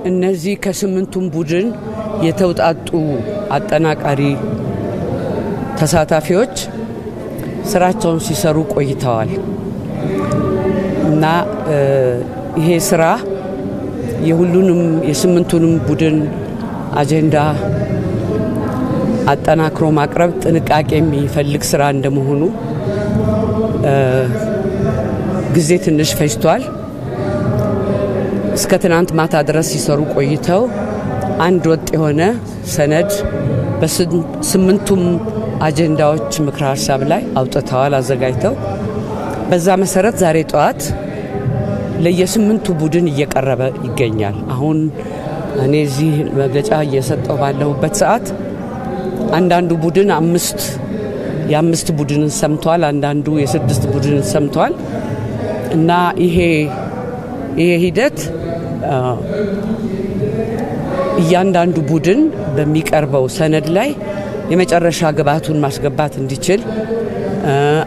እነዚህ ከስምንቱም ቡድን የተውጣጡ አጠናቃሪ ተሳታፊዎች ስራቸውን ሲሰሩ ቆይተዋል እና ይሄ ስራ የሁሉንም የስምንቱንም ቡድን አጀንዳ አጠናክሮ ማቅረብ ጥንቃቄ የሚፈልግ ስራ እንደመሆኑ ጊዜ ትንሽ ፈጅቷል። እስከ ትናንት ማታ ድረስ ሲሰሩ ቆይተው አንድ ወጥ የሆነ ሰነድ በስምንቱም አጀንዳዎች ምክረ ሀሳብ ላይ አውጥተዋል አዘጋጅተው። በዛ መሰረት ዛሬ ጠዋት ለየስምንቱ ቡድን እየቀረበ ይገኛል። አሁን እኔ እዚህ መግለጫ እየሰጠው ባለሁበት ሰዓት አንዳንዱ ቡድን የአምስት ቡድንን ሰምቷል፣ አንዳንዱ የስድስት ቡድንን ሰምቷል እና ይሄ ሂደት እያንዳንዱ ቡድን በሚቀርበው ሰነድ ላይ የመጨረሻ ግብአቱን ማስገባት እንዲችል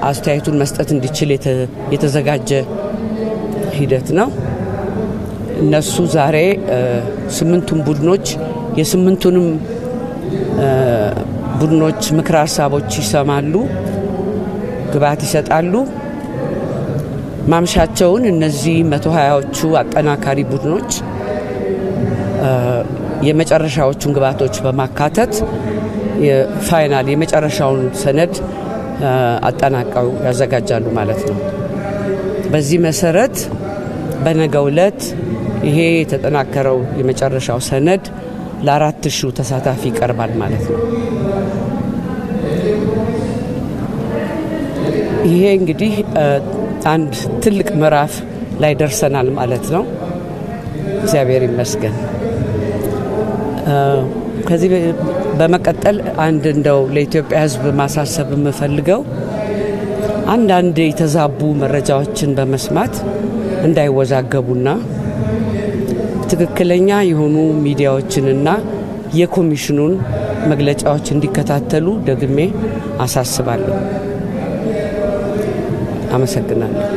አስተያየቱን መስጠት እንዲችል የተዘጋጀ ሂደት ነው። እነሱ ዛሬ ስምንቱም ቡድኖች የስምንቱንም ቡድኖች ምክረ ሀሳቦች ይሰማሉ፣ ግብአት ይሰጣሉ። ማምሻቸውን እነዚህ 120ዎቹ አጠናካሪ ቡድኖች የመጨረሻዎቹን ግብአቶች በማካተት የፋይናል የመጨረሻውን ሰነድ አጠናቀው ያዘጋጃሉ ማለት ነው። በዚህ መሰረት በነገው ዕለት ይሄ የተጠናከረው የመጨረሻው ሰነድ ለ4000 ተሳታፊ ይቀርባል ማለት ነው። ይሄ እንግዲህ አንድ ትልቅ ምዕራፍ ላይ ደርሰናል ማለት ነው። እግዚአብሔር ይመስገን። ከዚህ በመቀጠል አንድ እንደው ለኢትዮጵያ ሕዝብ ማሳሰብ የምፈልገው አንዳንድ የተዛቡ መረጃዎችን በመስማት እንዳይወዛገቡና ትክክለኛ የሆኑ ሚዲያዎችንና የኮሚሽኑን መግለጫዎች እንዲከታተሉ ደግሜ አሳስባለሁ። አመሰግናለሁ።